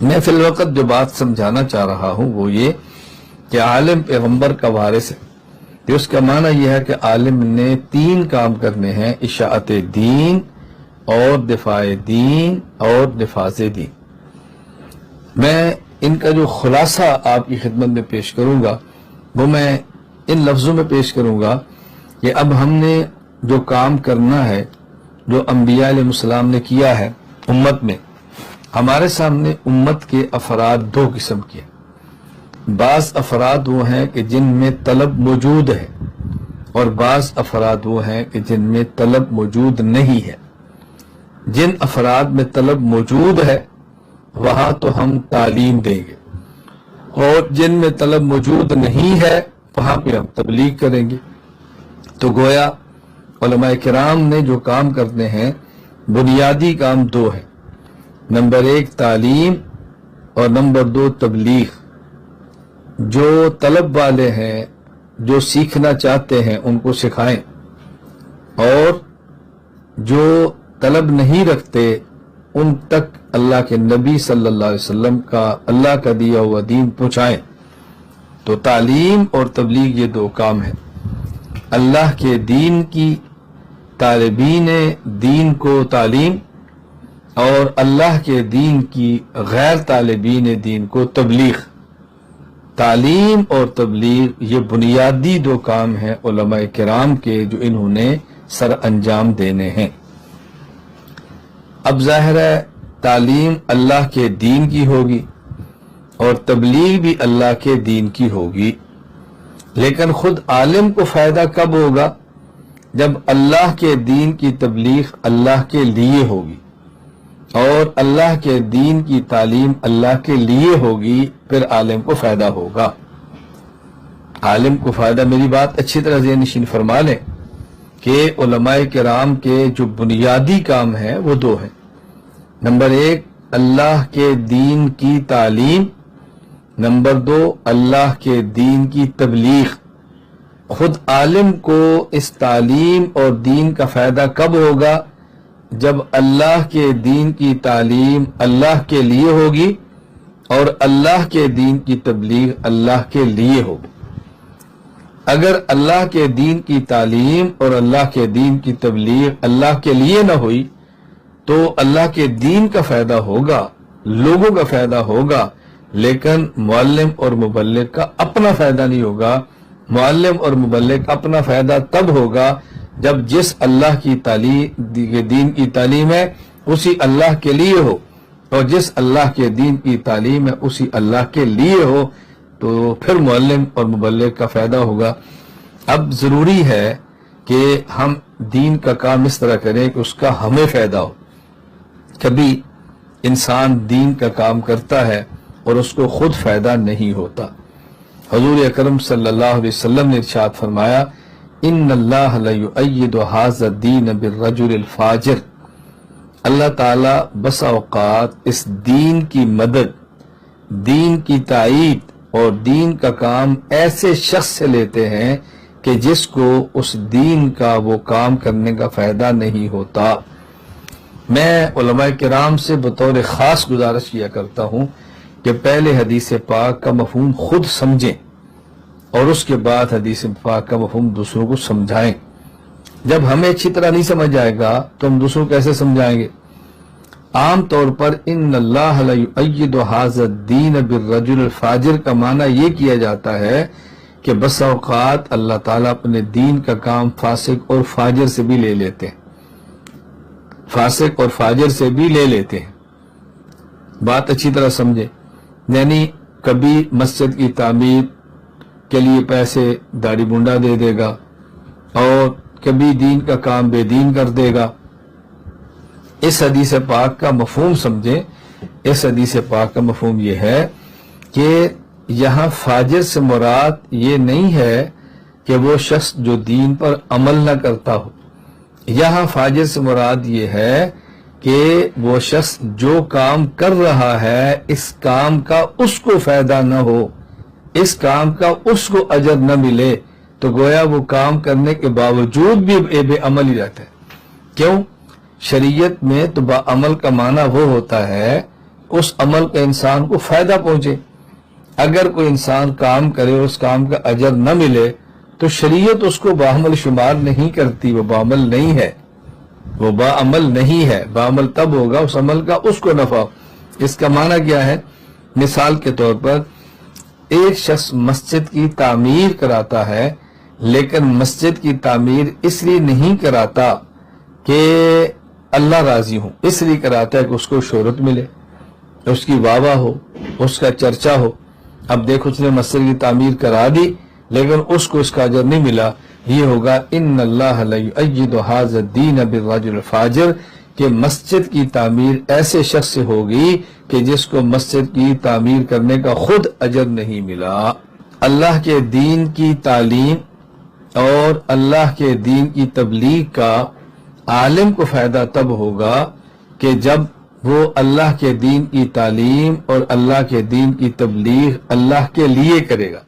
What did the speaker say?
میں فی الوقت جو بات سمجھانا چاہ رہا ہوں وہ یہ کہ عالم پیغمبر کا وارث ہے. کہ اس کا معنی یہ ہے کہ عالم نے 3 کام کرنے ہیں: اشاعت دین اور دفاع دین اور نفاذ دین. میں ان کا جو خلاصہ آپ کی خدمت میں پیش کروں گا وہ میں ان لفظوں میں پیش کروں گا کہ اب ہم نے جو کام کرنا ہے، جو انبیاء علیہ السلام نے کیا ہے امت میں، ہمارے سامنے امت کے افراد 2 قسم کے ہیں. بعض افراد وہ ہیں کہ جن میں طلب موجود ہے، اور بعض افراد وہ ہیں کہ جن میں طلب موجود نہیں ہے. جن افراد میں طلب موجود ہے وہاں تو ہم تعلیم دیں گے، اور جن میں طلب موجود نہیں ہے وہاں پہ ہم تبلیغ کریں گے. تو گویا علماء کرام نے جو کام کرنے ہیں بنیادی کام 2 ہیں: نمبر 1 تعلیم اور نمبر 2 تبلیغ. جو طلب والے ہیں، جو سیکھنا چاہتے ہیں ان کو سکھائیں، اور جو طلب نہیں رکھتے ان تک اللہ کے نبی صلی اللہ علیہ وسلم کا اللہ کا دیا ہوا دین پہنچائیں. تو تعلیم اور تبلیغ یہ 2 کام ہیں. اللہ کے دین کی طالبین دین کو تعلیم، اور اللہ کے دین کی غیر طالبین دین کو تبلیغ. تعلیم اور تبلیغ یہ بنیادی 2 کام ہیں علماء کرام کے جو انہوں نے سر انجام دینے ہیں. اب ظاہر ہے تعلیم اللہ کے دین کی ہوگی اور تبلیغ بھی اللہ کے دین کی ہوگی، لیکن خود عالم کو فائدہ کب ہوگا؟ جب اللہ کے دین کی تبلیغ اللہ کے لیے ہوگی اور اللہ کے دین کی تعلیم اللہ کے لیے ہوگی، پھر عالم کو فائدہ ہوگا. عالم کو فائدہ، میری بات اچھی طرح ذہن نشین فرما لیں کہ علماء کرام کے جو بنیادی کام ہیں وہ 2 ہیں. نمبر 1 اللہ کے دین کی تعلیم، نمبر 2 اللہ کے دین کی تبلیغ. خود عالم کو اس تعلیم اور دین کا فائدہ کب ہوگا؟ جب اللہ کے دین کی تعلیم اللہ کے لیے ہوگی اور اللہ کے دین کی تبلیغ اللہ کے لیے ہوگی. اگر اللہ کے دین کی تعلیم اور اللہ کے دین کی تبلیغ اللہ کے لیے نہ ہوئی تو اللہ کے دین کا فائدہ ہوگا، لوگوں کا فائدہ ہوگا، لیکن معلم اور مبلغ کا اپنا فائدہ نہیں ہوگا. معلم اور مبلغ اپنا فائدہ تب ہوگا جب جس اللہ کی دین کی تعلیم ہے اسی اللہ کے لیے ہو، اور جس اللہ کے دین کی تعلیم ہے اسی اللہ کے لیے ہو، تو پھر معلم اور مبلغ کا فائدہ ہوگا. اب ضروری ہے کہ ہم دین کا کام اس طرح کریں کہ اس کا ہمیں فائدہ ہو. کبھی انسان دین کا کام کرتا ہے اور اس کو خود فائدہ نہیں ہوتا. حضور اکرم صلی اللہ علیہ وسلم نے ارشاد فرمایا: ان اللہ لیؤید ھذا الدین بالرجل الفاجر. اللہ تعالیٰ بس اوقات اس دین کی مدد، دین کی تائید اور دین کا کام ایسے شخص سے لیتے ہیں کہ جس کو اس دین کا وہ کام کرنے کا فائدہ نہیں ہوتا. میں علماء کرام سے بطور خاص گزارش کیا کرتا ہوں کہ پہلے حدیث پاک کا مفہوم خود سمجھیں اور اس کے بعد حدیث پاک کا مفہوم دوسروں کو سمجھائیں. جب ہمیں اچھی طرح نہیں سمجھ آئے گا تو ہم دوسروں کو کیسے سمجھائیں گے؟ عام طور پر ان اللہ لیؤید ھذا الدین بالرجل الفاجر کا معنی یہ کیا جاتا ہے کہ بس اوقات اللہ تعالیٰ اپنے دین کا کام فاسق اور فاجر سے بھی لے لیتے ہیں. فاسق اور فاجر سے بھی لے لیتے ہیں. بات اچھی طرح سمجھے. یعنی کبھی مسجد کی تعمیر کے لیے پیسے داڑھی منڈا دے دے گا اور کبھی دین کا کام بے دین کر دے گا. اس حدیث پاک کا مفہوم سمجھیں. اس حدیث پاک کا مفہوم یہ ہے کہ یہاں فاجر سے مراد یہ نہیں ہے کہ وہ شخص جو دین پر عمل نہ کرتا ہو. یہاں فاجر سے مراد یہ ہے کہ وہ شخص جو کام کر رہا ہے اس کام کا اس کو فائدہ نہ ہو، اس کام کا اس کو اجر نہ ملے، تو گویا وہ کام کرنے کے باوجود بھی بے عمل ہی رہتا ہے. کیوں؟ شریعت میں تو با عمل کا معنی وہ ہوتا ہے اس عمل کا انسان کو فائدہ پہنچے۔ اگر کوئی انسان کام کرے اس کام کا اجر نہ ملے تو شریعت اس کو باعمل شمار نہیں کرتی، وہ باعمل نہیں ہے، وہ باعمل نہیں ہے۔ باعمل تب ہوگا اس عمل کا اس کو نفع۔ اس کا معنی کیا ہے؟ مثال کے طور پر ایک شخص مسجد کی تعمیر کراتا ہے، لیکن مسجد کی تعمیر اس لیے نہیں کراتا کہ اللہ راضی ہوں، اس لیے کراتا ہے کہ اس کو شہرت ملے، اس کی واہ واہ ہو، اس کا چرچا ہو۔ اب دیکھو اس نے مسجد کی تعمیر کرا دی لیکن اس کو اس کا اجر نہیں ملا۔ یہ ہوگا ان اللہ لا یؤید ھذا الدین بالرجل الفاجر، کہ مسجد کی تعمیر ایسے شخص سے ہوگی کہ جس کو مسجد کی تعمیر کرنے کا خود اجر نہیں ملا۔ اللہ کے دین کی تعلیم اور اللہ کے دین کی تبلیغ کا عالم کو فائدہ تب ہوگا کہ جب وہ اللہ کے دین کی تعلیم اور اللہ کے دین کی تبلیغ اللہ کے لیے کرے گا۔